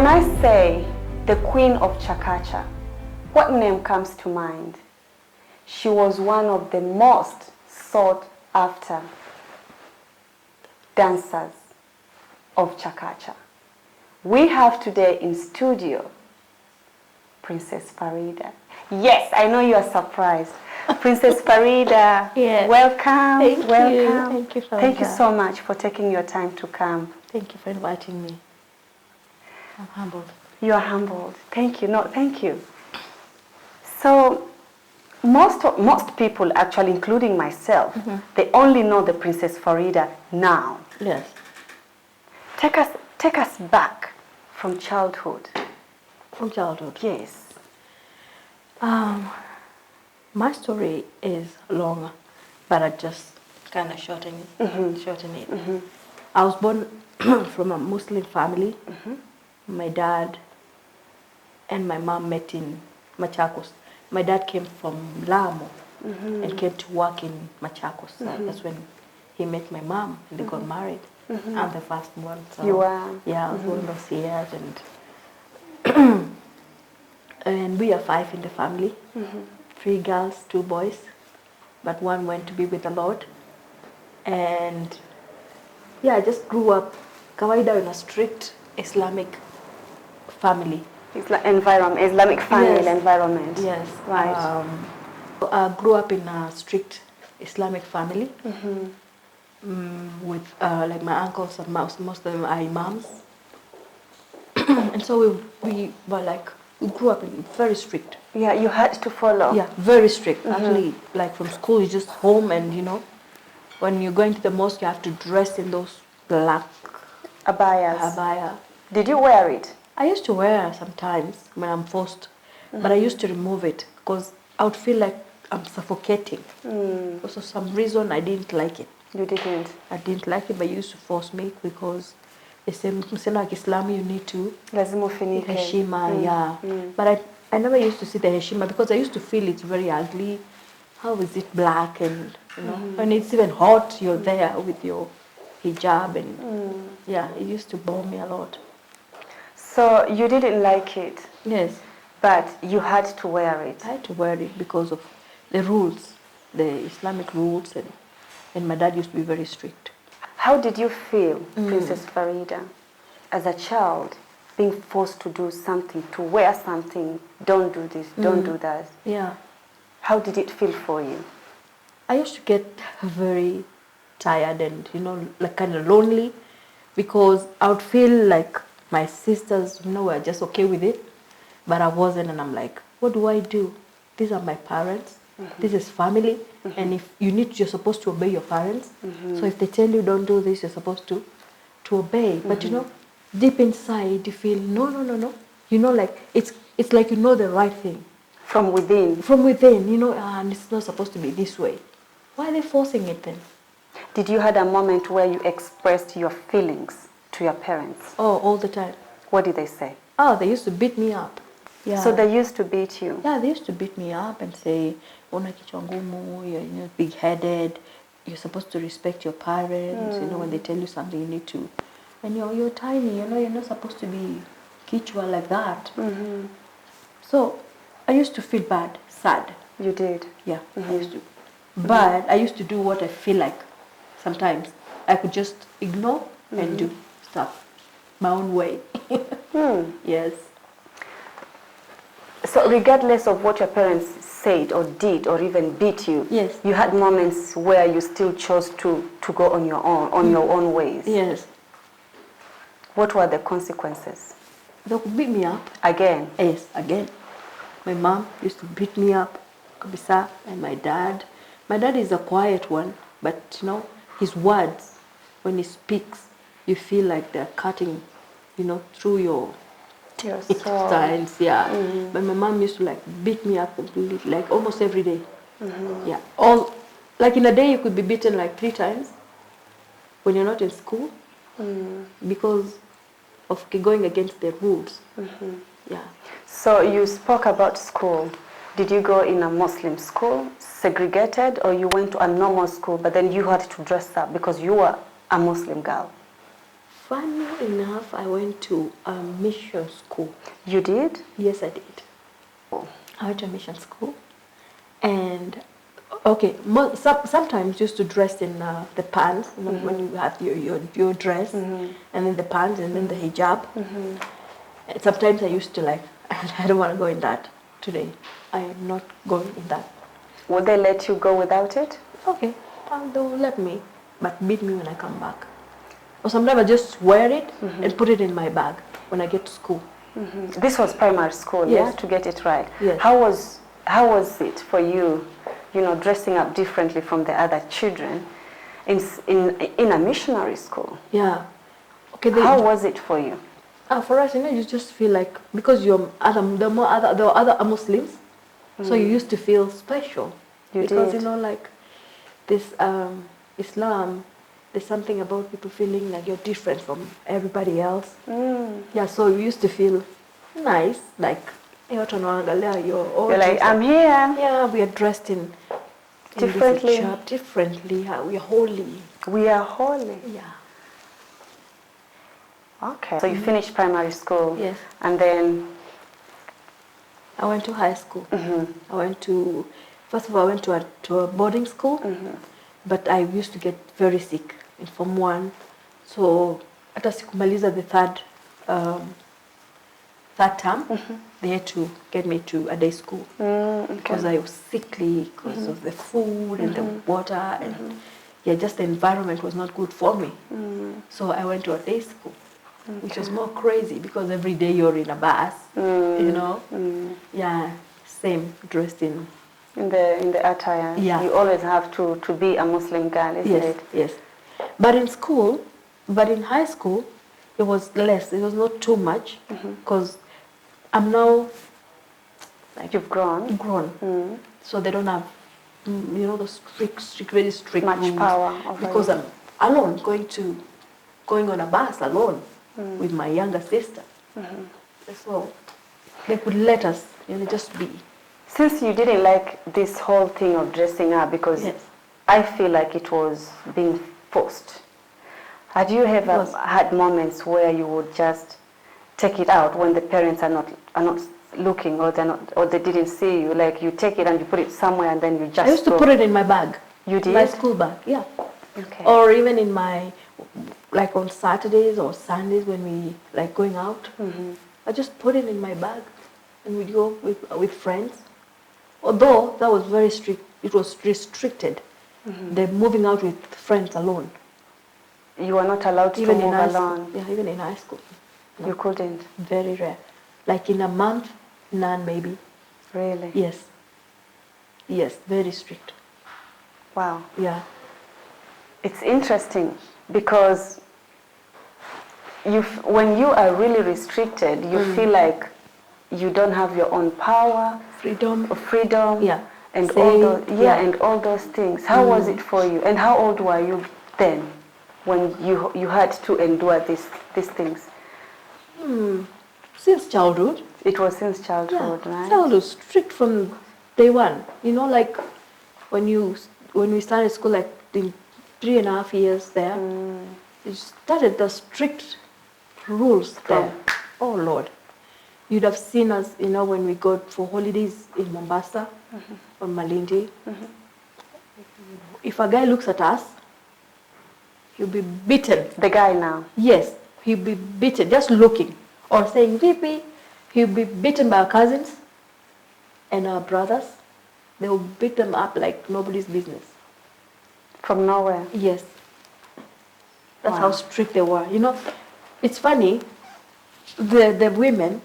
When I say the queen of chakacha, what name comes to mind? She was one of the most sought after dancers of chakacha. We have today in studio Princess Faridah. Yes, I know you are surprised. Princess Faridah, yes. Welcome. Thank welcome. you. Thank you, Faridah. Thank you so much for taking your time to come. Thank you for inviting me. I'm humbled. You are humbled. Thank you. No, thank you. So, most people, actually, including myself, they only know the Princess Faridah now. Yes. Take us back from childhood. From childhood. Yes. My story is longer, but I just kind of shorten it. I was born from a Muslim family. My dad and my mom met in Machakos. My dad came from Lamu and came to work in Machakos. That's when he met my mom and they got married. I'm the first one. So you are? Yeah, I was one of those years. And, and we are 5 in the family. 3 girls, 2 boys. But one went to be with the Lord. And yeah, I just grew up kawaida in a strict Islamic family. Islamic family environment. Yes. Right. I grew up in a strict Islamic family with like my uncles and most of them are imams. And so we were like, we grew up in very strict. Yeah, you had to follow. Yeah, very strict. Actually, like from school, you just home and when you're going to the mosque, you have to dress in those black abaya. Did you wear it? I used to wear sometimes when I'm forced, but I used to remove it because I would feel like I'm suffocating. For some reason, I didn't like it. You didn't? I didn't like it, but you used to force me because they say, like Islam, you need to lazima ufinike. Heshima, yeah. But I never used to see the heshima because I used to feel it's very ugly. How is it black and when it's even hot, you're there with your hijab and yeah, it used to bore me a lot. So you didn't like it? Yes. But you had to wear it? I had to wear it because of the rules, the Islamic rules, and my dad used to be very strict. How did you feel, Princess Faridah, as a child, being forced to do something, to wear something, don't do this, don't do that? Yeah. How did it feel for you? I used to get very tired and, like kind of lonely because I would feel like my sisters, were just okay with it, but I wasn't, and I'm like, what do I do? These are my parents. This is family, and if you're supposed to obey your parents. So if they tell you don't do this, you're supposed to obey. But deep inside, you feel no. Like it's like the right thing. From within. From within, and it's not supposed to be this way. Why are they forcing it then? Did you had a moment where you expressed your feelings to your parents? Oh, all the time. What did they say? Oh, they used to beat me up. Yeah. So they used to beat you? Yeah, they used to beat me up and say, "Una kichwa ngumu, you're big-headed. You're supposed to respect your parents. When they tell you something, you need to. And you're tiny. You're not supposed to be kichwa like that." So I used to feel bad, sad. You did? Yeah, I used to. But I used to do what I feel like. Sometimes I could just ignore and do stuff my own way. Yes. So regardless of what your parents said or did or even beat you, yes, you had moments where you still chose to go on your own ways. Yes. What were the consequences? They would beat me up. Again? Yes, again. My mom used to beat me up, kabisa, and my dad. My dad is a quiet one, but his words, when he speaks, you feel like they're cutting, through your intestines. Yeah. But my mom used to like beat me up completely, like almost every day. Yeah. Like in a day you could be beaten like 3 times when you're not in school because of going against the rules. Yeah. So you spoke about school. Did you go in a Muslim school, segregated, or you went to a normal school, but then you had to dress up because you were a Muslim girl? Funny enough, I went to a mission school. You did? Yes, I did. I went to a mission school, and okay, sometimes used to dress in the pants, you know, when you have your dress, and then the pants, and then the hijab. And sometimes I used to like, I don't want to go in that today. I am not going in that. Would they let you go without it? Okay, they'll let me, but beat me when I come back. Or sometimes I just wear it and put it in my bag when I get to school. This was primary school, Yes. yeah, to get it right. Yes. How was it for you, you know, dressing up differently from the other children in a missionary school? Yeah. Okay. How was it for you? For us, you know, you just feel like because there were other Muslims, so you used to feel special. You because did. you know, like this Islam, there's something about people feeling like you're different from everybody else. Yeah, so you used to feel nice, like you're like, I'm here. Yeah, we are dressed in Differently. this hijab, differently. We are holy. We are holy. Yeah. Okay. So you finished primary school. Yes. And then I went to high school. First of all, I went to a boarding school, but I used to get very sick in Form 1. So hata sikumaliza the third term, they had to get me to a day school because I was sickly because of the food and the water, and yeah, just the environment was not good for me. So I went to a day school, which was more crazy because every day you're in a bus, you know. Yeah, same dressed in the attire. Yeah. You always have to be a Muslim girl, isn't yes, it? yes. But in high school, it was less. It was not too much because I'm now like You've grown. So they don't have you know, the very strict Much rules power over because you. I'm alone going on a bus alone with my younger sister. So they could let us, you know, just be. Since you didn't like this whole thing of dressing up, because Yes. I feel like it was being forced, had you ever had moments where you would just take it out when the parents are not looking, or they didn't see you? Like you take it and you put it somewhere and then you just I used to put it in my bag. You did? My school bag, yeah. Okay. Or even in my, like on Saturdays or Sundays when we like going out, I just put it in my bag and we'd go with friends. Although that was very strict, it was restricted. They're moving out with friends alone. You were not allowed to move alone. Yeah, even in high school. No. You couldn't. Very rare. Like in a month, none maybe. Really? Yes. Yes, very strict. Wow. Yeah. It's interesting because when you are really restricted, you feel like you don't have your own power, Freedom. yeah, and Say, all those, and all those things. How was it for you? And how old were you then when you had to endure these things? Since childhood. It was since childhood, right? Childhood, strict from day one. You know, like when we started school, like in 3.5 years there, you started the strict rules there. Oh Lord. You'd have seen us, you know, when we go for holidays in Mombasa or Malindi. If a guy looks at us, he'll be beaten. The guy now? Yes, he'll be beaten just looking or saying "Vipi." He'll be beaten by our cousins and our brothers. They will beat them up like nobody's business. From nowhere? Yes. That's how strict they were. You know, it's funny, the women,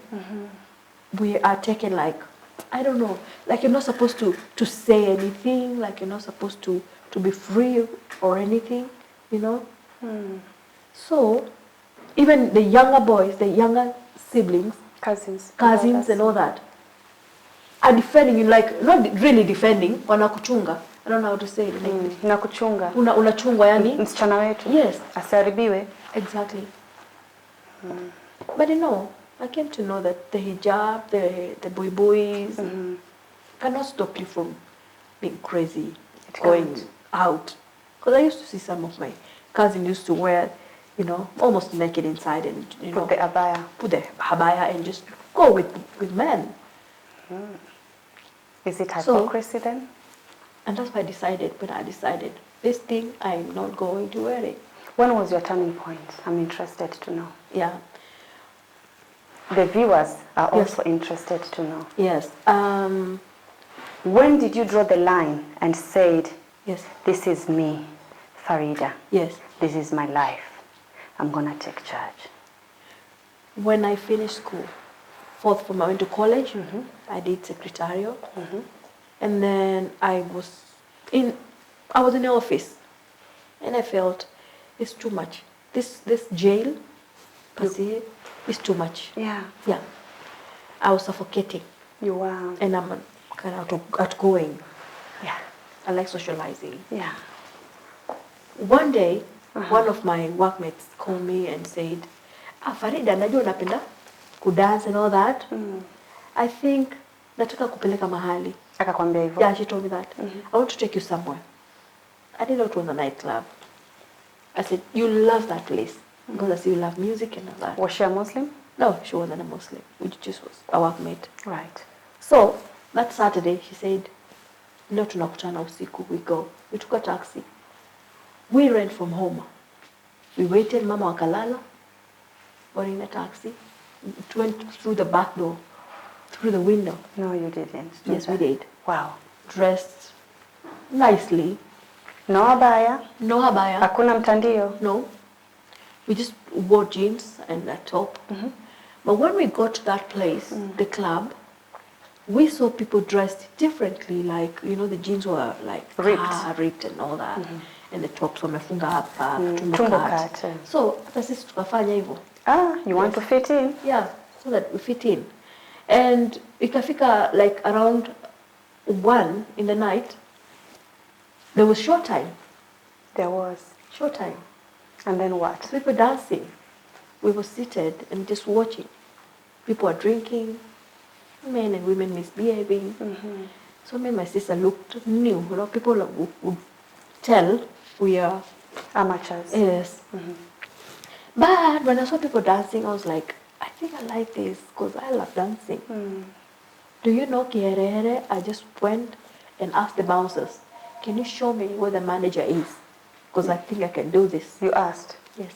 we are taken like, I don't know, like you're not supposed to say anything, like you're not supposed to be free or anything, you know. So, even the younger boys, the younger siblings, cousins and all that, are defending you, like, not really defending, wanakuchunga. I don't know how to say it in English. Nakuchunga. Unachungwa yani? Msichana wetu. Yes. Asiharibiwe. Exactly. But you know, I came to know that the hijab, the buibui cannot stop you from being crazy, going out. Because I used to see some of my cousins used to wear you know, almost naked inside and, you know, Put the abaya. put the abaya and just go with men. Is it So- hypocrisy then? And that's why when I decided, this thing, I'm not going to wear it. When was your turning point? I'm interested to know. Yeah, The viewers are Yes. also interested to know. yes, When did you draw the line and said, yes, this is me, Faridah. yes. This is my life. I'm going to take charge. When I finished school, fourth form, I went to college. I did secretarial, and then I was in the office, and I felt it's too much. This jail, per se, is too much. Yeah. Yeah, I was suffocating, You are. and I'm kind of outgoing. Yeah. I like socializing. Yeah. One day, one of my workmates called me and said, Farida, najua unapenda kudance and all that. I think nataka kupeleka mahali. Akakwambia hivyo? Yeah, she told me that. I want to take you somewhere. I didn't know it was a nightclub. I said, you love that place. Because I see you love music and all that. Was she a Muslim? No, she wasn't a Muslim. We just was a workmate. Right. So, that Saturday, she said, leo tunakutana usiku, we go. We took a taxi. We ran from home. We waited, mama wakalala. Got in a taxi. It went through the back door, through the window. No, you didn't. do Yes, we that. did. Wow. Dressed nicely. No abaya? No abaya. Hakuna mtandio? No. We just wore jeans and a top. But when we got to that place, the club, we saw people dressed differently. Like, you know, the jeans were like ripped and all that. And the tops wamefunga hapa, tumbo Tumbo cut. cut. So, hata sisi tukafanya hivyo. You want to fit in? Yeah, so that we fit in. And ikafika like around 1 in the night, there was show time. There was. Show time. And then what? So people dancing. We were seated and just watching. People are drinking, men and women misbehaving. So me and my sister looked new. You know, people would tell we are Amateurs. yes. But when I saw people dancing, I was like, I think I like this because I love dancing. Do you know Kiherehere? I just went and asked the bouncers, can you show me where the manager is? Because I think I can do this. You asked? Yes.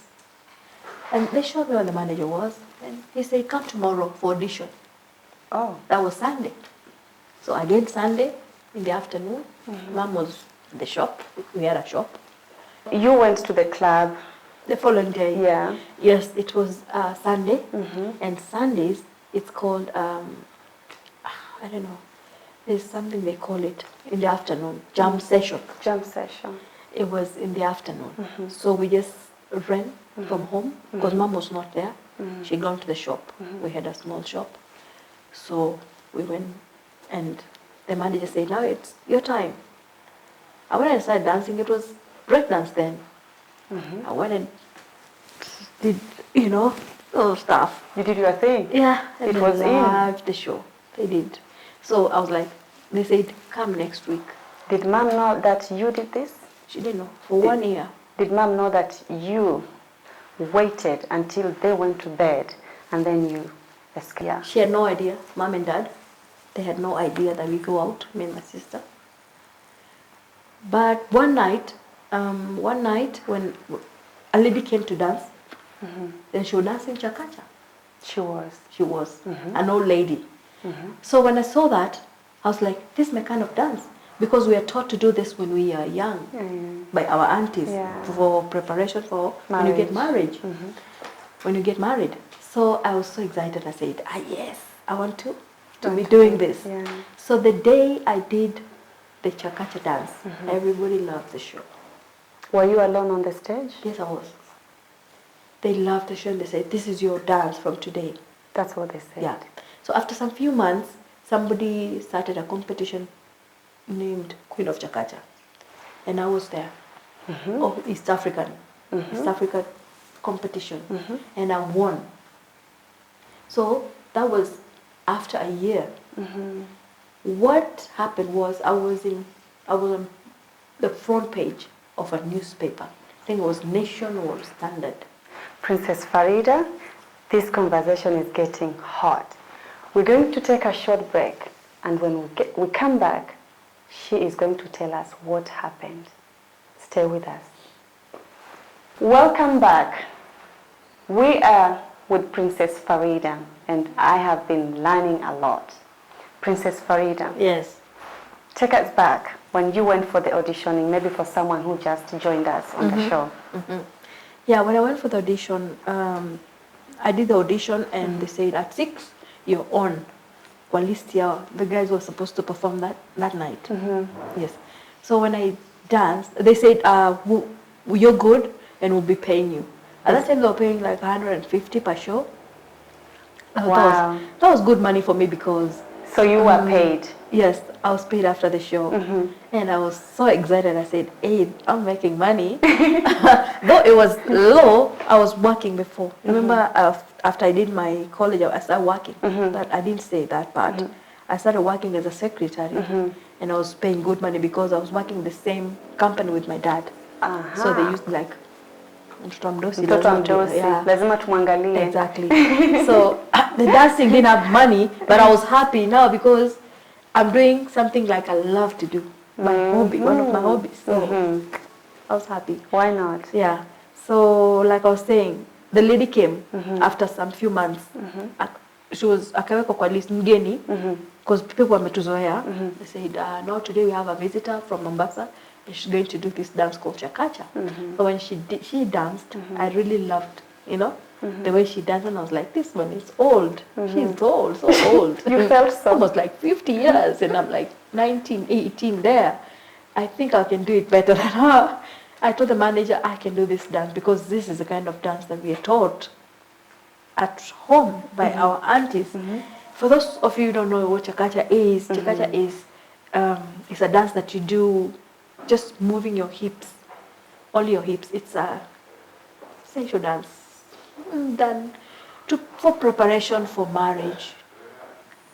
And they showed me where the manager was. And he said, come tomorrow for audition. Oh. That was Sunday. So again, Sunday in the afternoon, Mom was at the shop. We had a shop. You went to the club. The following day. Yeah. Yes, it was Sunday. And Sundays, it's called, I don't know, there's something they call it in the afternoon, jam session. Jam session. It was in the afternoon. So we just ran from home because Mom was not there. She'd gone to the shop. We had a small shop. So we went and the manager said, now it's your time. And when I started dancing, it was breakdance then. I went and did, you know, little stuff. You did your thing? Yeah. And It they was in. loved the show. They did. So I was like, they said, come next week. Did Mom know that you did this? She didn't know. For 1 year. Did Mom know that you waited until they went to bed and then you escaped? Yeah. She had no idea. Mom and Dad, they had no idea that we go out, me and my sister. But one night when a lady came to dance, then she was dancing chakacha. She was. She was an old lady. So when I saw that, I was like, this is my kind of dance. Because we are taught to do this when we are young by our aunties for preparation for when you get married. When you get married. So I was so excited. I said, yes, I want to be doing this. Yeah. So the day I did the chakacha dance, everybody loved the show. Were you alone on the stage? Yes, I was. They loved the show and they said, this is your dance from today. That's what they said. Yeah. So after some few months, somebody started a competition named Queen of Chakacha. And I was there. Of East African. East African competition. And I won. So that was after a year. What happened was I was on the front page of a newspaper. I think it was Nation or Standard. Princess Faridah, this conversation is getting hot. We're going to take a short break, and when we come back, she is going to tell us what happened. Stay with us. Welcome back. We are with Princess Faridah, and I have been learning a lot. Princess Faridah. Yes. Take us back when you went for the auditioning, maybe for someone who just joined us on the show. Yeah, when I went for the audition, I did the audition and they said at 6, you're on. Well, at least the guys were supposed to perform that night. Yes. So when I danced, they said, you're good and we'll be paying you. At that time, they were paying like 150 per show. Wow. That was good money for me because... So you were paid? Yes, I was paid after the show. And I was so excited. I said, hey, I'm making money. Though it was low, I was working before. Remember, after I did my college, I started working. But I didn't say that part. I started working as a secretary. And I was paying good money because I was working in the same company with my dad. So they used like... Yeah. Lazima tumwangalie. Exactly. So the dancing didn't have money, but I was happy now because I'm doing something like I love to do. My hobby, one of my hobbies. So I was happy. Why not? Yeah. So like I was saying, the lady came after some few months. She was akawekwa kwa list mgeni because people wametuzoea. They said, no, today we have a visitor from Mombasa. And she's going to do this dance called chakacha. So when she danced, I really loved, the way she danced, and I was like, this one is old. She's old, so old. You felt so? Almost like 50 years, and I'm like 19, 18 there. I think I can do it better than her. I told the manager, I can do this dance because this is the kind of dance that we are taught at home by our aunties. For those of you who don't know what chakacha is, chakacha is a dance that you do just moving your hips, all your hips. It's a sensual dance done for preparation for marriage,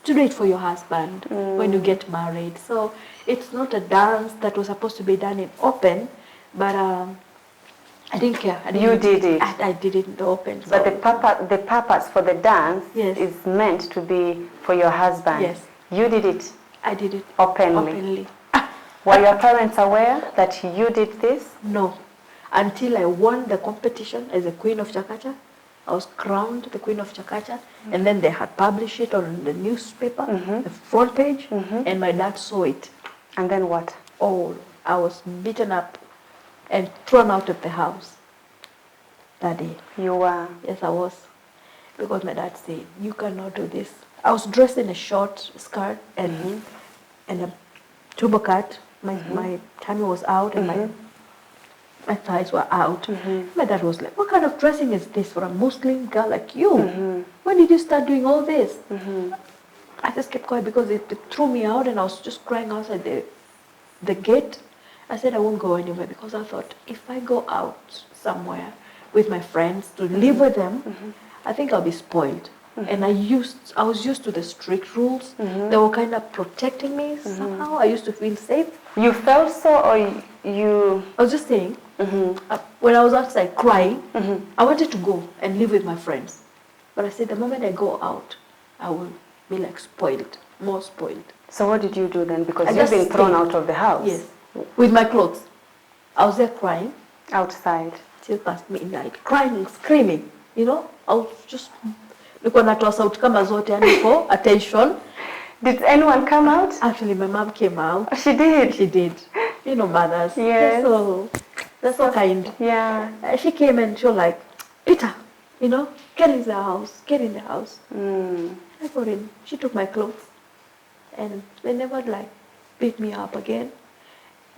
to do it for your husband when you get married. So it's not a dance that was supposed to be done in open, but I didn't care. You did it. I did it in the open. So. But the purpose for the dance is meant to be for your husband. Yes. You did it. I did it openly. Were your parents aware that you did this? No. Until I won the competition as a Queen of Chakacha. I was crowned the Queen of Chakacha. And then they had published it on the newspaper, the front page, and my dad saw it. And then what? Oh, I was beaten up and thrown out of the house that day. You were? Yes, I was. Because my dad said, you cannot do this. I was dressed in a short skirt and a tuba cut. My tummy was out and my thighs were out. My dad was like, what kind of dressing is this for a Muslim girl like you? When did you start doing all this? I just kept quiet because it threw me out and I was just crying outside the gate. I said I won't go anywhere because I thought if I go out somewhere with my friends to live with them, I think I'll be spoiled. And I was used to the strict rules. They were kind of protecting me somehow. I used to feel safe. You felt so, or you? I was just saying, when I was outside crying, I wanted to go and live with my friends. But I said the moment I go out, I will be like spoiled, more spoiled. So what did you do then? Because you've been thrown out of the house. Yes, with my clothes. I was there crying. Outside. Till past midnight, crying, screaming. I was just... Nilikuwa natoa sauti kama zote yani for attention. Did anyone come out? Actually, my mom came out. She did? She did. Mothers. Yes. They're so kind. Yeah. She came and she was like, Peter, get in the house. Get in the house. I got in. She took my clothes. And they never beat me up again.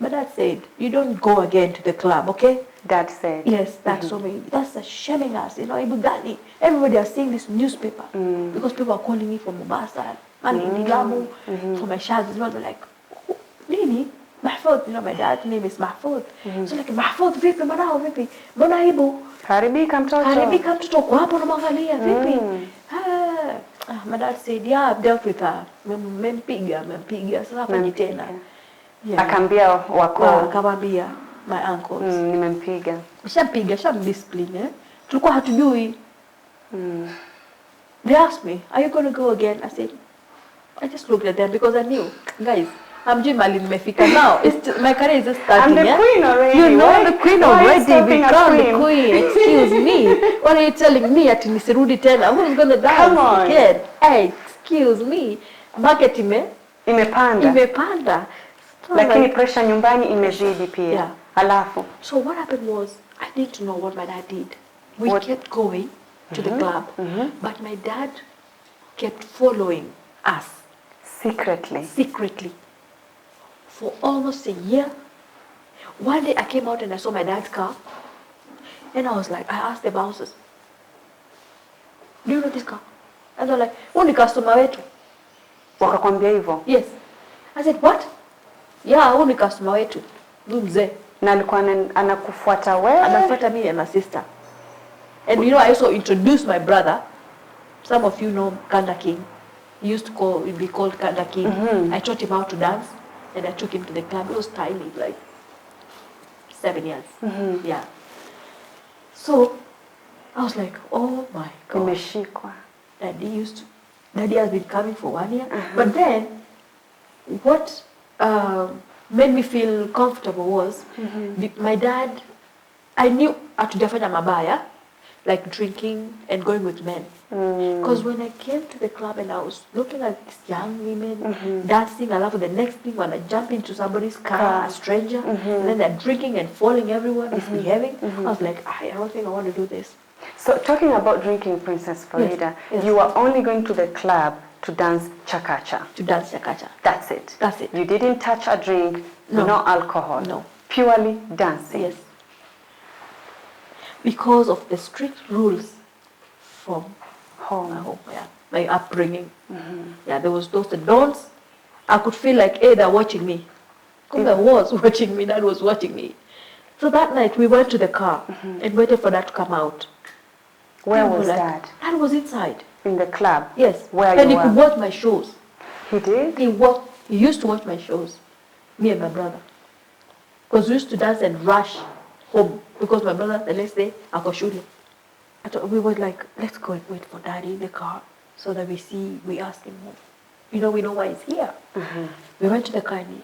But Dad said, you don't go again to the club, okay? Dad said? Yes, that's so many. That's shaming us, Ibugani. Everybody are seeing this newspaper because people are calling me from Mombasa, Lamu, for my shads. They're like, Nini? Mahfoud, my dad's name is Mahfoud. So like, Mahfoud, vipi, manao, vipi? Mbona ibu? Haribika mtoto kwa hapo unamwangalia, vipi? My dad said, yeah, I've dealt with her. Mempiga. Sasa hapa ni tena. Akaambia wako. Akamwambia my uncles. Nimempiga. Shampiga, discipline, tulikuwa hatujui. They asked me, are you going to go again? I said, I just looked at them because I knew, guys, hamjui mali nimefika now. My career is just starting. I'm the queen already. You know, why, the queen why already. Become the queen. Excuse me. What are you telling me? Ati nisirudi tena. Who's going to dance? Come on. Again? Hey, excuse me. Market imepanda. So Lakini like, pressure nyumbani imezidi pia. Yeah. Alafu. So what happened was, I need to know what my dad did. We kept going to the club, but my dad kept following us. Secretly. For almost a year. One day I came out and I saw my dad's car. And I was like, I asked the bouncers, do you know this car? And they're like, ni customer wetu. Wakakwambia hivyo? Yes. I said, what? Yeah, ni customer wetu. Mzee. Na alikuwa anakufuata wewe? Anafuata me and my sister. And you know, I also introduced my brother. Some of you know Kanda King. He used to be called Kanda King. I taught him how to dance, and I took him to the club. He was tiny, like 7 years. Yeah. So I was like, oh my God. Nimeshikwa. Daddy has been coming for 1 year. But then, what made me feel comfortable was my dad. I knew hatujafanya mabaya, like drinking and going with men. Because when I came to the club and I was looking at these young women dancing, I love the next thing when I jump into somebody's car, a stranger, and then they're drinking and falling everywhere, misbehaving. I was like, I don't think I want to do this. So talking about drinking, Princess Faridah, you were only going to the club to dance chakacha. To dance chakacha. That's it. That's it. You didn't touch a drink, no alcohol. No. Purely dancing. Yes. Because of the strict rules from home, my upbringing. Yeah, there was those the don'ts. I could feel like, hey, they're watching me. Because I was watching me, Dad was watching me. So that night we went to the car and waited for Dad to come out. Where was Dad? Dad was inside. In the club? Yes. Where and you he could watch my shows. He did? He used to watch my shows, me and my brother. Because we used to dance and rush home. Because my brother, the next day, ako shule. We were like, let's go and wait for Daddy in the car so that we ask him home. You know, we know why he's here. We went to the car and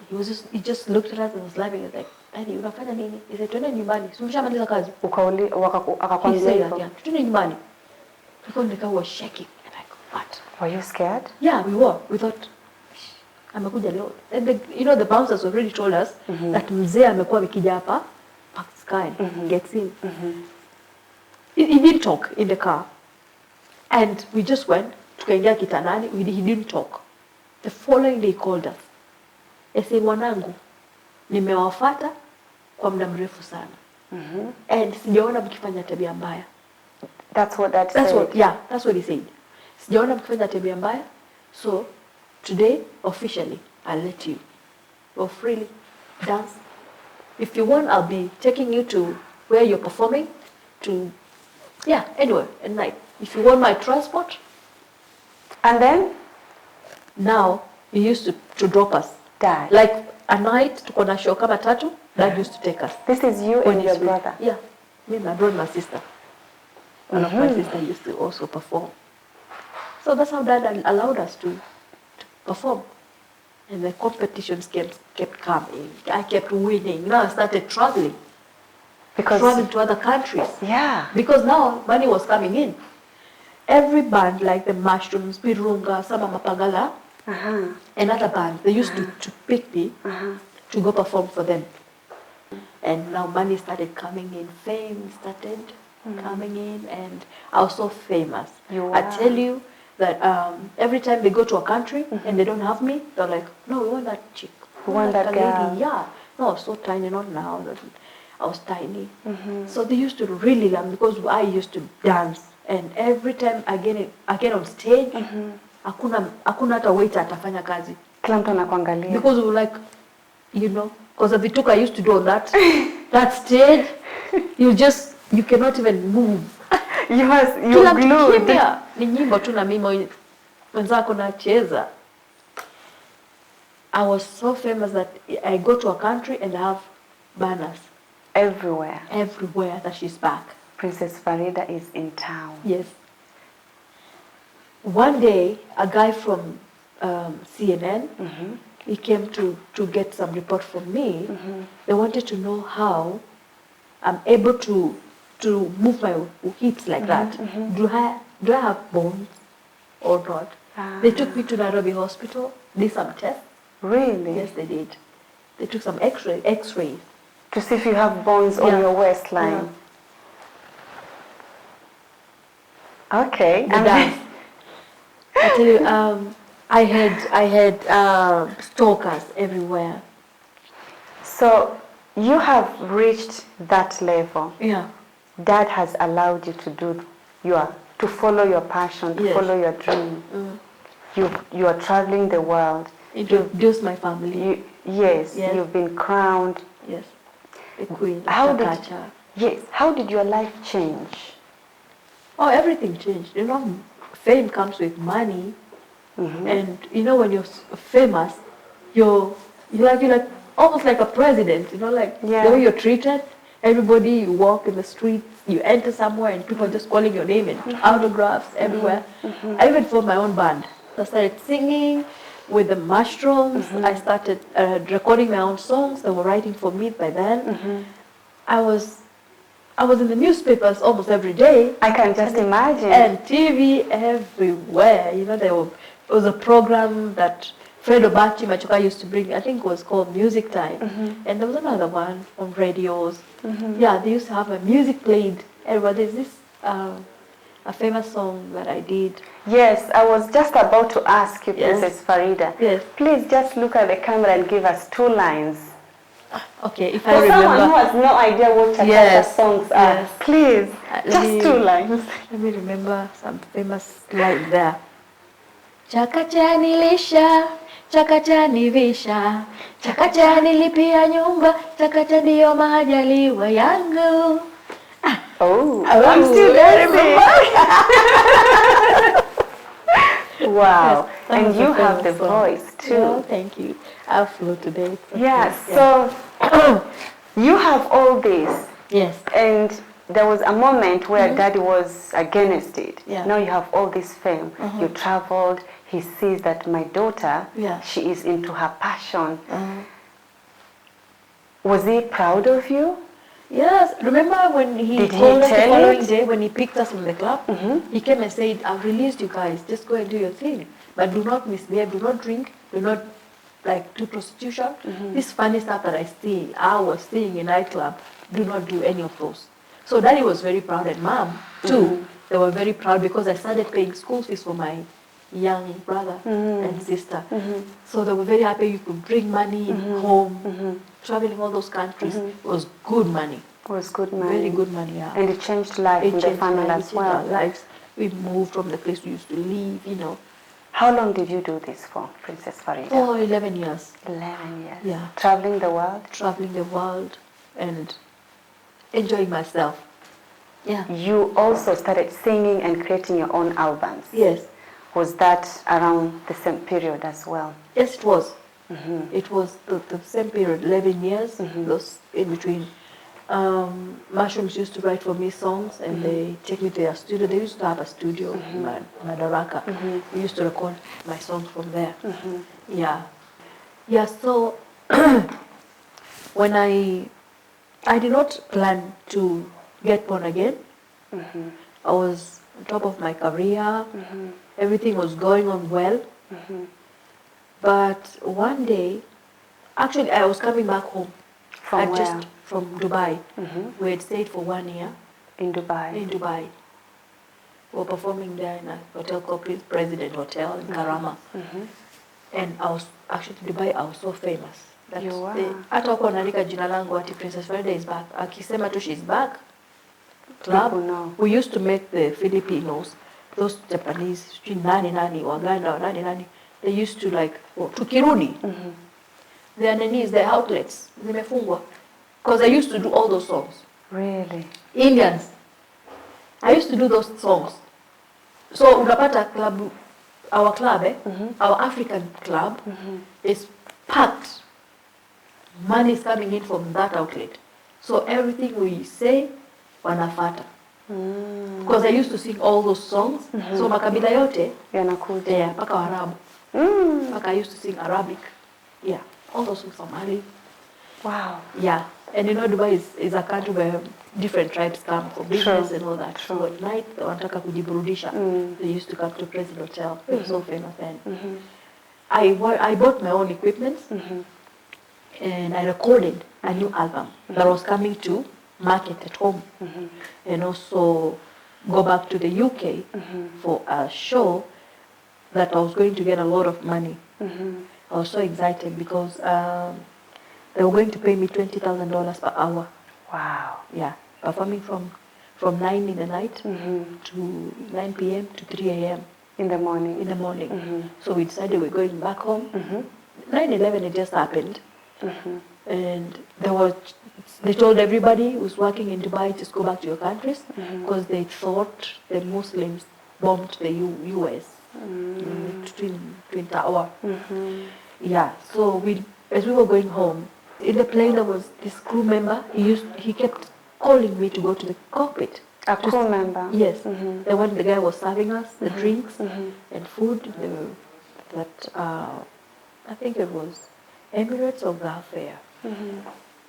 he just looked at us and was laughing. He was like, Daddy, unafanya nini? He said, twende nyumbani. Sumeshamaliza kazi. Akakwambia hivyo? Twende nyumbani. Because the car was shaking. I'm like, what? Were you scared? Yeah, we were. We thought, amekuja leo. And the bouncers already told us that mzee amekuwa amekija hapa, parks car and gets in. He didn't talk in the car. And we just went, tukaingia kitandani, he didn't talk. The following day he called us. He said, wanangu, nimewafuata kwa muda mrefu sana. And sijaona mkifanya tabia mbaya. That's what that said? That's what he said. Sijaona mkifanya tabia mbaya. So, today, officially, I'll let you go freely dance. If you want, I'll be taking you to where you're performing, to anywhere at night. If you want my transport. And then? Now, he used to drop us. Dad? Like a night, tuko na show kama tatu, Dad used to take us. This is you and your brother? Yeah. Me, my brother, my sister. One of my sister used to also perform. So that's how Dad allowed us to perform. And the competitions kept coming. I kept winning. Now I started traveling. Traveling to other countries. Yeah. Because now money was coming in. Every band, like the Mushrooms, Pirunga, Sama Mapagala, and other bands, they used to pick me to go perform for them. And now money started coming in, fame started coming in, and I was so famous. I tell you that every time they go to a country and they don't have me, they're like, no, we want that chick. We want that girl. Lady. Yeah. No, I was so tiny, not now. I was tiny. So they used to really love me because I used to dance. And every time I get on stage, hakuna hata waiter atafanya kazi. Kila mtu anakuangalia. Because we were like, because the vituka I used to do on that stage, you cannot even move. You're glued. Ni nyimbo tu na mimi wenzako nacheza. I was so famous that I go to a country and I have banners. Everywhere Everywhere that she's back. Princess Faridah is in town. Yes. One day, a guy from CNN, he came to get some report from me. They wanted to know how I'm able to move my hips like that. Do I have bones or not? They took me to Nairobi Hospital, did some tests. Really? Yes, they did. They took some X-rays. To see if you have bones on your waistline. Okay. The dance. I tell you, I had stalkers everywhere. So you have reached that level. Yeah. Dad has allowed you to to follow your passion, to follow your dream. You are traveling the world. Introduce my family. Yes, you've been crowned. Yes, the queen. Chakacha. Yes. How did your life change? Oh, everything changed. You know, fame comes with money, and you know when you're famous, you're like almost like a president. You know, like the way you're treated. Everybody, you walk in the streets, you enter somewhere, and people are just calling your name and autographs everywhere. I even formed my own band. I started singing with the mushrooms. I started recording my own songs. They were writing for me by then. I was in the newspapers almost every day. I can just imagine. And TV everywhere. You know, there was a program that Fred Obachi Machuka used to bring. I think it was called Music Time. And there was another one on radios. Yeah, they used to have a music played everywhere. There's this a famous song that I did. Yes, I was just about to ask you, Princess Faridah. Yes. Please just look at the camera and give us 2 lines. Okay, if For I remember. someone who has no idea what chakacha songs are, please, just 2 lines. Let me remember some famous line there. Chakacha nilisha, chakacha nivisha, chakacha nilipia nyumba, chakacha ndiyo majaliwa yangu. Oh, I'm still dancing. Wow, yes, and you have the voice too. Well, thank you. I flew today. Yeah, so you have all this. Yes. And there was a moment where Daddy was against it. Yeah. Now you have all this fame. You traveled. He sees that my daughter, she is into her passion. Was he proud of you? Yes. Remember when he called us the following day when he picked us from the club? He came and said, "I've released you guys. Just go and do your thing. But do not misbehave. Do not drink. Do not do prostitution. This funny stuff that I was seeing in nightclub. Do not do any of those." So Daddy was very proud, and Mom too. They were very proud because I started paying school fees for my young brother and sister. So they were very happy. You could bring money home, traveling all those countries. It was good money. It was good money. Very good money, yeah. And it changed life in the family as well. Our lives. We moved from the place we used to live, you know. How long did you do this for, Princess Faridah? Oh, 11 years. 11 years. Yeah. Traveling the world? Traveling the world and enjoying myself. Yeah. You also started singing and creating your own albums. Yes. Was that around the same period as well? Yes, it was. It was the same period, 11 years. Those in between. Mushrooms used to write for me songs, and they take me to their studio. They used to have a studio in Madaraka. We used to record my songs from there. Yeah. Yeah, so when I did not plan to get born again. I was on top of my career. Everything was going on well. But one day, actually I was coming back home. From where? Just from Dubai. We had stayed for 1 year. In Dubai? In Dubai. We were performing there in a hotel called President Hotel in Karama. And I was actually in Dubai, I was so famous. You were? Hata wako wanaandika jina langu ati Princess Faridah is back. Akisema tu she's back. Club. We used to make the Filipinos, those Japanese, nani, Waganda, nani, they used to tukirudi. Their nannies, their outlets, zimefungwa. Because I used to do all those songs. Really? Indians. I used to do those songs. So unapata club, our club, our African club is packed. Money is coming in from that outlet. So everything we say, wanafata. Because I used to sing all those songs. So makabila yote, Yanakuja. yeah, paka Warabu. Paka I used to sing Arabic. Yeah, all those songs Somali. Wow. Yeah, and you know Dubai is a country where different tribes come for business and all that. So at night, wanataka kujiburudisha. They used to come to President Hotel. It was so famous then. I bought my own equipment and I recorded a new album that was coming to market at home. And also go back to the UK for a show that I was going to get a lot of money. I was so excited because they were going to pay me $20,000 per hour. Wow. Yeah, performing from 9 in the night to 9 p.m. to 3 a.m. In the morning. in the morning. So we decided we're going back home. 9/11 it just happened. And they told everybody who's working in Dubai, just go back to your countries, because they thought the Muslims bombed the U.S. Twin Tower. Yeah, so as we were going home, in the plane there was this crew member. He kept calling me to go to the cockpit. A crew member? Yes. The guy was serving us the drinks and food. I think it was Emirates or Gulf Air.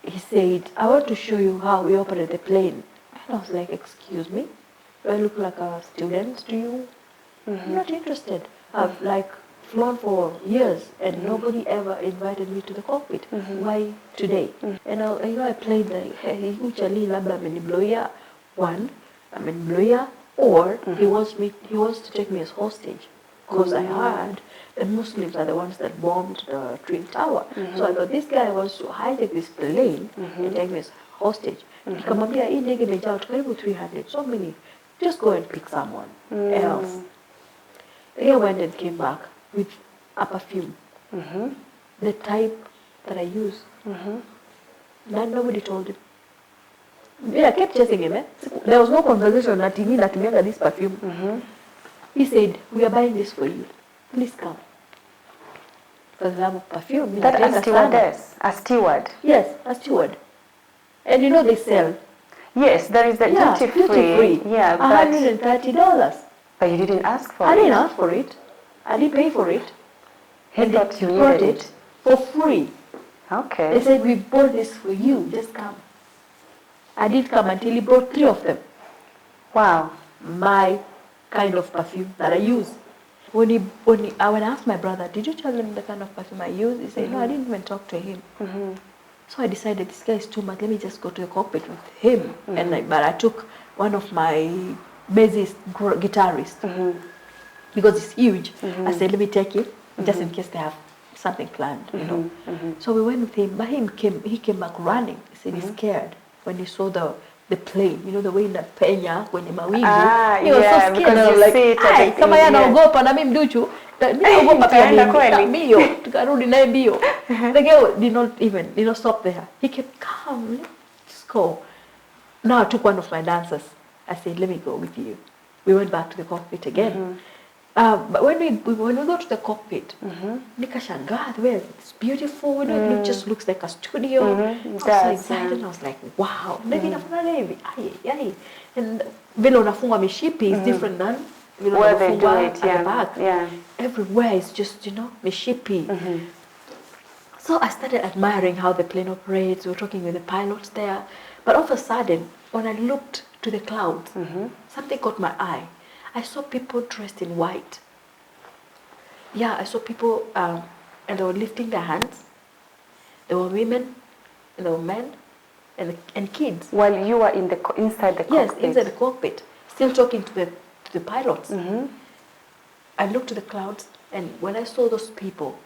He said, I want to show you how we operate the plane. And I was like, excuse me? Do I look like a student to you? I'm not interested. I've flown for years and nobody ever invited me to the cockpit. Why today? And I played usually labda amenibloia one, amenibloia, or he wants to take me as hostage. Because I heard the Muslims are the ones that bombed the Twin Tower. So I thought this guy wants to hijack this plane and take me as hostage. Nikamwambia hii ndege imejaa watu karibu 300, so many. Just go and pick someone else. The guy went and came back with a perfume, the type that I use. Nobody told him. I kept chasing him. There was no conversation that he natumianga this perfume. He said, we are buying this for you. Please come. Because I have perfume. That a stewardess? A steward? Yes, a steward. And they sell. Yes, there is the duty free. Yeah, but $130. But you didn't ask for it. I didn't ask for it. I didn't pay for it. He thought you brought needed it for free. Okay. They said, we bought this for you. Just come. I didn't come until he brought 3 of them. Wow. My kind of perfume that I use. When I asked my brother, did you tell him the kind of perfume I use? He said, no, I didn't even talk to him. So I decided this guy is too much. Let me just go to the cockpit with him. But I took one of my bassist guitarists because it's huge. I said, let me take it just in case they have something planned, So we went with him. But he came back running. He said he's scared when he saw the plane, the way that penya kwenye mawingu. He was so scared. Because I was like, kama yeye anaogopa na mimi mduchu, mimi naogopa pia mimi. Mbio, tukarudi naye mbio. The girl did not stop there. He kept calm. Just go. Now I took one of my dancers. I said, let me go with you. We went back to the cockpit again. But when we go to the cockpit, nikashangaa the way it's beautiful. It just looks like a studio. I was so excited. And I was like, wow. And vile unafungwa mishipi is different than where they do it. At the back. Yeah. Everywhere is just mishipi. So I started admiring how the plane operates. We were talking with the pilots there. But all of a sudden, when I looked to the clouds, something caught my eye. I saw people dressed in white. Yeah, I saw people, and they were lifting their hands. There were women, and there were men, and kids. While you were inside the cockpit? Yes, inside the cockpit, still talking to the pilots. I looked to the clouds, and when I saw those people,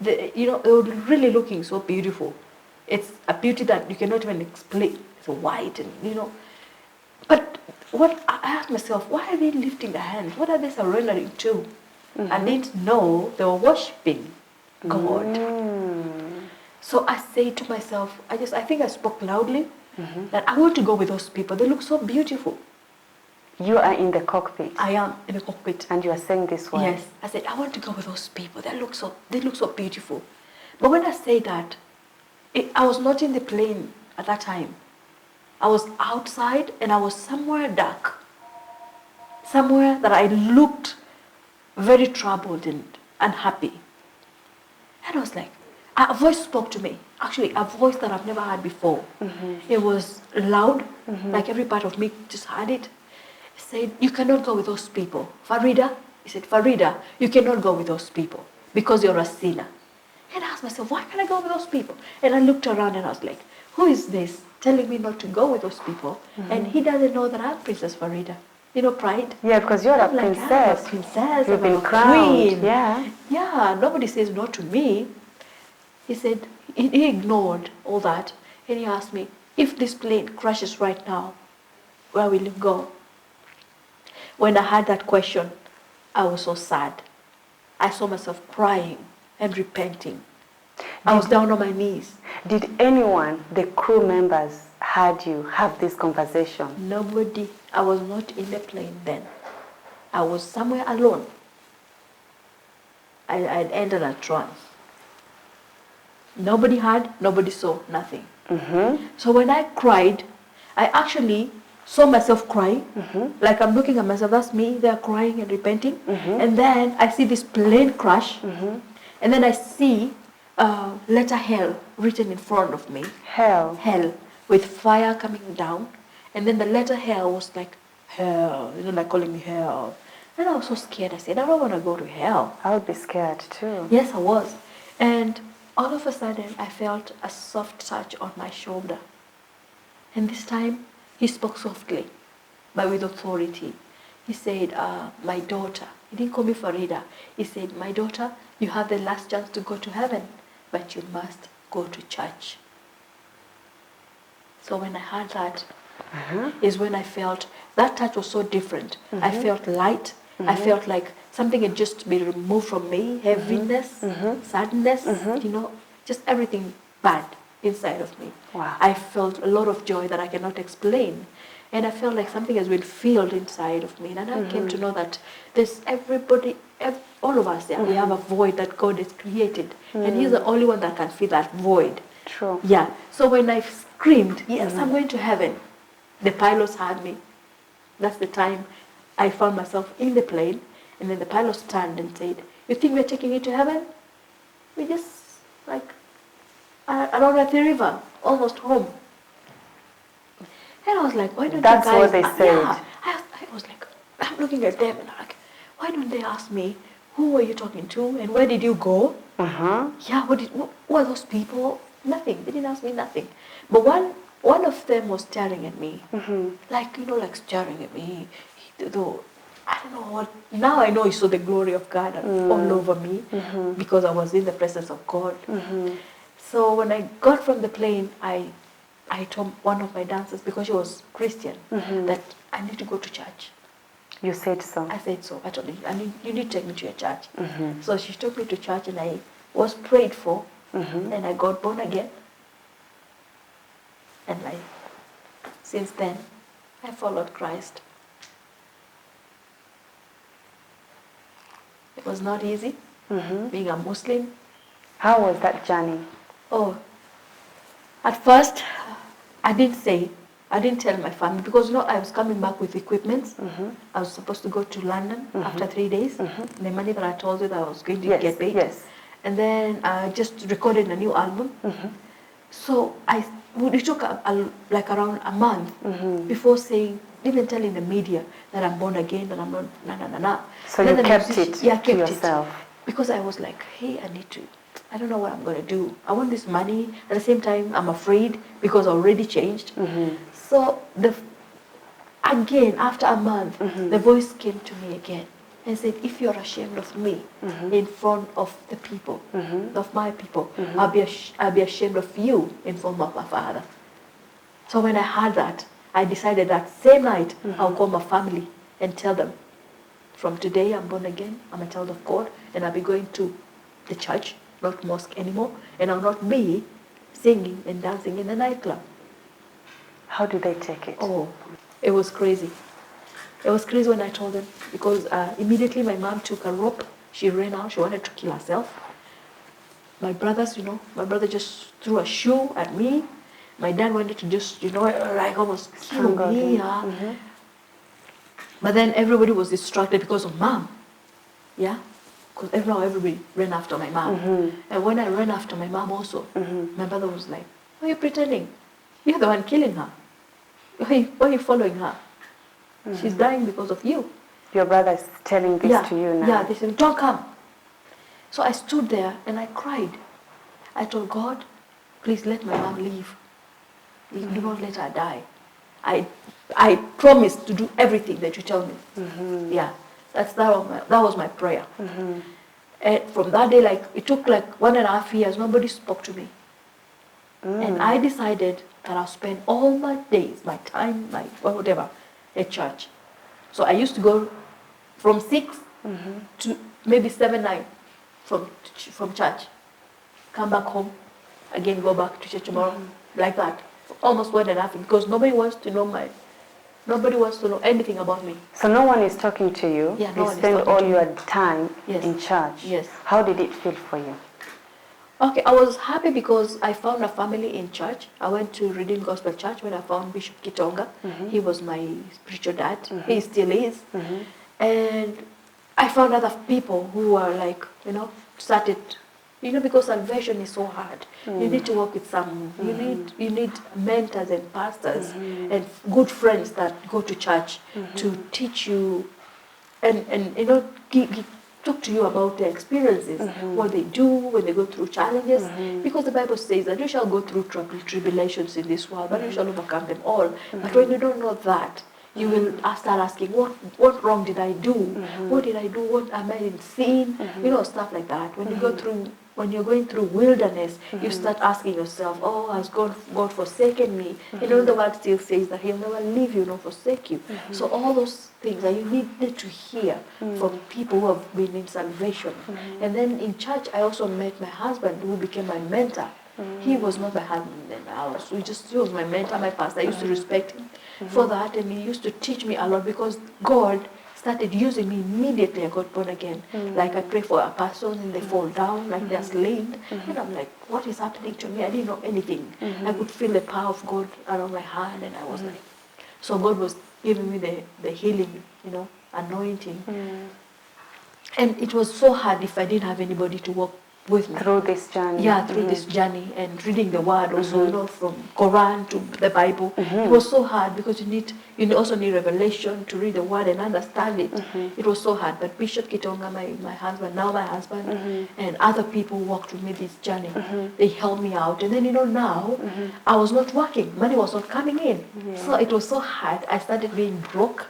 they were really looking so beautiful. It's a beauty that you cannot even explain. It's white, and But what I asked myself, why are they lifting their hands? What are they surrendering to? I didn't know they were worshiping God. So I say to myself, I think I spoke loudly that I want to go with those people. They look so beautiful. You are in the cockpit. I am in the cockpit. And you are saying this one. Yes. I said, I want to go with those people. They look so beautiful. But when I say that, I was not in the plane at that time. I was outside and I was somewhere dark. somewhere that I looked very troubled and unhappy. And I was like, a voice spoke to me. Actually, a voice that I've never heard before. It was loud, like every part of me just heard it. It said, you cannot go with those people. Faridah, he said, Faridah, you cannot go with those people because you're a sinner. And I asked myself, why can't I go with those people? And I looked around and I was like, who is this telling me not to go with those people? And he doesn't know that I'm Princess Faridah. You know, pride. Yeah, because you're I'm a like, princess. I'm a princess, You've I'm been a crowned. queen. Yeah. Yeah, nobody says no to me. He said, he ignored all that. And he asked me, if this plane crashes right now, where will you go? When I had that question, I was so sad. I saw myself crying and repenting. I was down on my knees. Did anyone, the crew members, heard you have this conversation? Nobody. I was not in the plane then. I was somewhere alone. I'd entered a trance. Nobody heard, nobody saw, nothing. So when I cried, I actually saw myself crying. Like I'm looking at myself, that's me there crying and repenting. And then I see this plane crash. And then I see letter hell written in front of me. Hell. Hell, with fire coming down. And then the letter hell was like, hell, you know, like calling me hell. And I was so scared. I said, I don't want to go to hell. I would be scared too. Yes, I was. And all of a sudden, I felt a soft touch on my shoulder. And this time, he spoke softly, but with authority. He said, my daughter. He didn't call me Faridah. He said, my daughter, you have the last chance to go to heaven, but you must go to church. So when I heard that, is when I felt, that touch was so different. I felt light. I felt like something had just been removed from me, heaviness, sadness, you know, just everything bad inside of me. Wow. I felt a lot of joy that I cannot explain. And I felt like something has been filled inside of me. And I came to know that there's everybody, all of us, we have a void that God has created. And He's the only one that can fill that void. True. Yeah. So when I screamed, yes, I'm going to heaven, the pilots had me. That's the time I found myself in the plane. And then the pilots turned and said, you think we're taking you to heaven? We just, like, around at the river, almost home. And I was like, why don't That's you guys... what they said. Yeah. I was like, I'm looking at them and I'm like, why don't they ask me, who were you talking to and where did you go? Yeah, who are those people? Nothing. They didn't ask me nothing. But one of them was staring at me. Like, you know, like staring at me. Though, I don't know what... Now I know he saw the glory of God all over me because I was in the presence of God. So when I got from the plane, I told one of my dancers, because she was Christian, that I need to go to church. You said so? I said so. I told her, you need to take me to your church. So she took me to church and I was prayed for and I got born again. And since then, I followed Christ. It was not easy being a Muslim. How was that journey? Oh, at first, I didn't tell my family because, you know, I was coming back with equipment. I was supposed to go to London after 3 days. The money that I told you that I was going to get paid. Yes. And then I just recorded a new album. So it took like around a month before saying, even telling the media that I'm born again, that I'm not, So you kept it to yourself? Because I was like, hey, I don't know what I'm going to do. I want this money. At the same time, I'm afraid because I already changed. So again, after a month, the voice came to me again and said, if you're ashamed of me in front of the people, of my people, I'll be ashamed of you in front of my Father. So when I heard that, I decided that same night, I'll call my family and tell them, from today I'm born again, I'm a child of God, and I'll be going to the church, not mosque anymore, and I'll not be singing and dancing in the nightclub. How did they take it? Oh, it was crazy. It was crazy when I told them, because immediately my mom took a rope, she ran out, she wanted to kill herself. My brothers, my brother just threw a shoe at me. My dad wanted to just, like almost kill me. But then everybody was distracted because of mom. Yeah? Because everybody ran after my mom. And when I ran after my mom also, my brother was like, why are you pretending? You're the one killing her. Why are you following her? She's dying because of you. Your brother is telling this to you now. Yeah, they said, don't come. So I stood there and I cried. I told God, please let my mom live. Do not let her die. I promised to do everything that you tell me. Yeah, that was my prayer. And from that day, like it took like 1.5 years, nobody spoke to me. And I decided that I'll spend all my days, my time, my whatever, at church. So I used to go from 6 to maybe 7, 9 from church. Come back home, again go back to church tomorrow, like that. For almost 1.5 years, because nobody wants to know anything about me. So no one is talking to you. Yeah, no you one is spend talking all to your me. time Yes. in church. Yes. How did it feel for you? Okay, I was happy because I found a family in church. I went to Redeemed Gospel Church when I found Bishop Kitonga. He was my spiritual dad. He still is. And I found other people who were like, started, because salvation is so hard. You need to work with someone. You need mentors and pastors and good friends that go to church to teach you and talk to you about their experiences, what they do when they go through challenges, because the Bible says that you shall go through tribulations in this world, but you shall overcome them all. But when you don't know that, you will start asking, what wrong did I do? What did I do? What am I in sin? Stuff like that. When you're going through wilderness, you start asking yourself, oh, has God forsaken me? The word still says that he'll never leave you nor forsake you. So all those things that you need to hear from people who have been in salvation. And then in church, I also met my husband, who became my mentor. He was not my husband then. He was my mentor, my pastor. I used to respect him for that, and he used to teach me a lot because God started using me immediately I got born again. Like I pray for a person and they fall down, like they're slain. And I'm like, what is happening to me? I didn't know anything. I could feel the power of God around my hand, and I was like, so God was giving me the healing, anointing. And it was so hard if I didn't have anybody to walk with me. Through this journey. Yeah, through this journey, and reading the word also, from Quran to the Bible. It was so hard because you also need revelation to read the word and understand it. It was so hard. But Bishop Kitonga, my husband, and other people walked with me this journey. They helped me out. And then, now I was not working. Money was not coming in. Yeah. So it was so hard. I started being broke.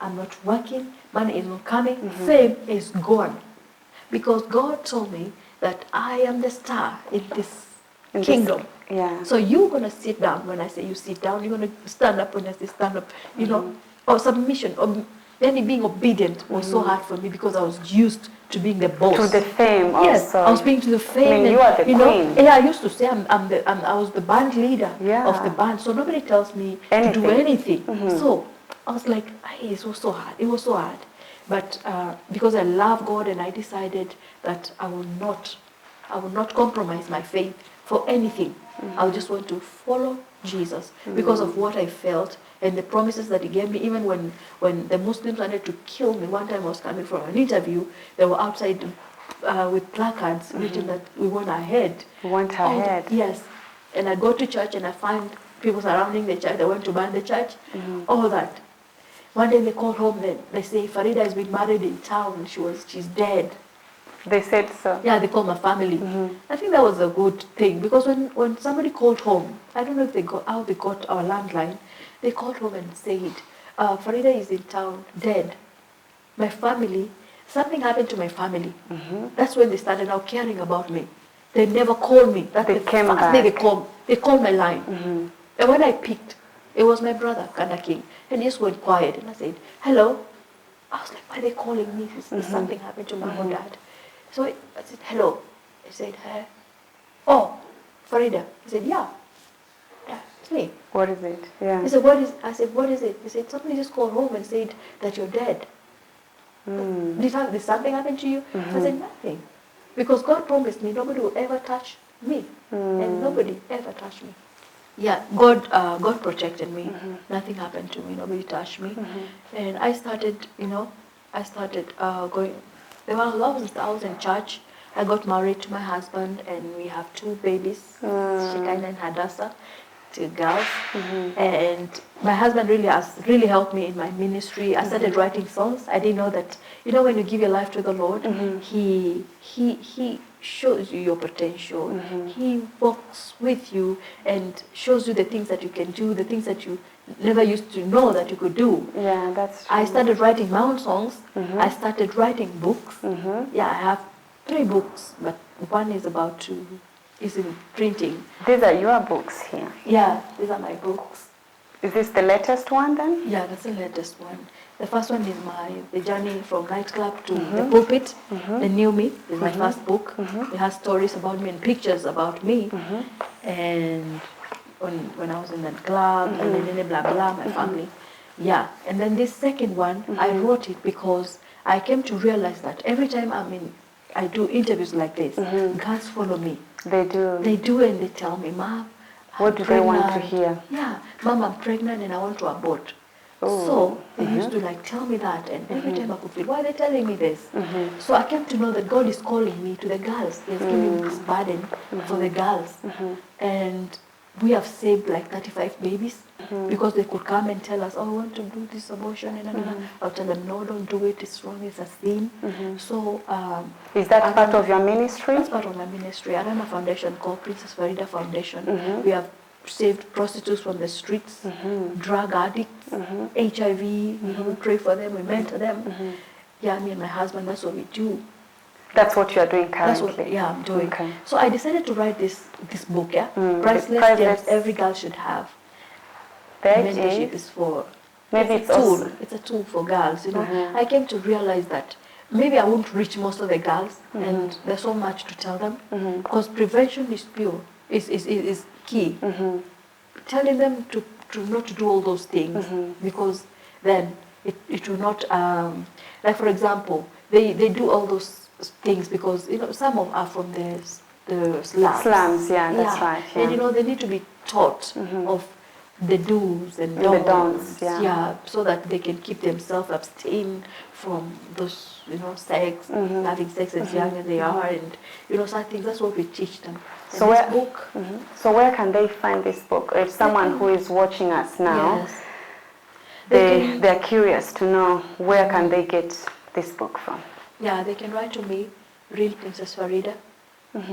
I'm not working. Money is not coming. Fame is gone. Because God told me that I am the star in this kingdom. So you're going to sit down when I say you sit down. You're going to stand up when I say stand up. Or submission, or being obedient was so hard for me because I was used to being the boss. To the fame also. Yes, I was being to the fame. I mean, you are the queen. Yeah, I used to say I was the band leader of the band. So nobody tells me to do anything. So I was like, hey, it was so hard. It was so hard. But because I love God, and I decided that I will not compromise my faith for anything. I just want to follow Jesus because of what I felt and the promises that he gave me. Even when the Muslims wanted to kill me, one time I was coming from an interview, they were outside with placards written that we want our head. We want her head. Yes. And I go to church and I find people surrounding the church. They want to burn the church. All that. One day they called home, they say, Faridah has been married in town. She's dead. They said so? Yeah, they called my family. I think that was a good thing because when somebody called home, I don't know if how they got our landline, they called home and said, Faridah is in town, dead. My family, something happened to my family. That's when they started now caring about me. They never called me. That's the first day they called my line. And when I picked, it was my brother, Kanda King. And he just went quiet. And I said, hello. I was like, why are they calling me? Something happened to mom or dad. So I said, hello. I said, hey. Oh, Faridah. I said, yeah. Yeah, it's me. What is it? Yeah. He said, what is? I said, what is it? He said, somebody just called home and said that you're dead. Did something happen to you? I said, nothing. Because God promised me nobody will ever touch me. And nobody ever touched me. Yeah, God protected me. Nothing happened to me. Nobody touched me. And I started, going. There were loves. I was in church. I got married to my husband, and we have 2 babies, Shekinah and Hadassah, 2 girls. And my husband really helped me in my ministry. I started writing songs. I didn't know that, when you give your life to the Lord, He shows you your potential. He walks with you and shows you the things that you can do, the things that you never used to know that you could do. Yeah, that's true. I started writing my own songs. I started writing books. Yeah, I have 3 books, but one is in printing. These are your books here. Yeah, these are my books. Is this the latest one then? Yeah, that's the latest one. The first one is the journey from nightclub to the pulpit. The new me is my first book. It has stories about me and pictures about me. And when I was in that club, and then blah blah, my family. Yeah, and then this second one, I wrote it because I came to realize that every time I do interviews like this, girls follow me. They do. They do, and they tell me, Mom, what do they want to hear? Yeah, Mom, I'm pregnant and I want to abort. Oh. So they used to tell me that, and every time I could feel, why are they telling me this? So I came to know that God is calling me to the girls. He has given me this burden for the girls. And we have saved like 35 babies because they could come and tell us, oh, I want to do this abortion. And I'll tell them, no, don't do it. It's wrong. It's a sin. So is that part of your ministry? That's part of my ministry. I run a foundation called Princess Faridah Foundation. We have saved prostitutes from the streets, drug addicts, HIV. We pray for them. We mentor them. Yeah, me and my husband, that's what we do. That's what you are doing currently? That's what, yeah, I'm doing. Okay. So I decided to write this book, Priceless Gems Every Girl Should Have. Mentorship is for, maybe it's a tool. It's a tool for girls, I came to realize that maybe I won't reach most of the girls, and there's so much to tell them, because prevention is is key. Telling them to not to do all those things, because then it will not, like for example, they do all those things because some are from the slums. Slums, yeah, that's right. Yeah. And they need to be taught of the do's and don'ts, so that they can keep themselves abstain from those, sex, having sex as young as they are, and such things. That's what we teach them. And so this book. So where can they find this book? If someone who is watching us now, yes, they're curious to know where can they get this book from? Yeah, they can write to me, Real Princess Faridah.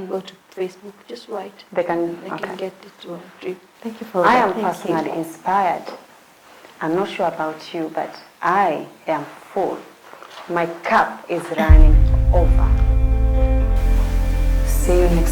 Go to Facebook, just write. They can get it to a Thank you for that. I am personally inspired. I'm not sure about you, but I am full. My cup is running over. See you next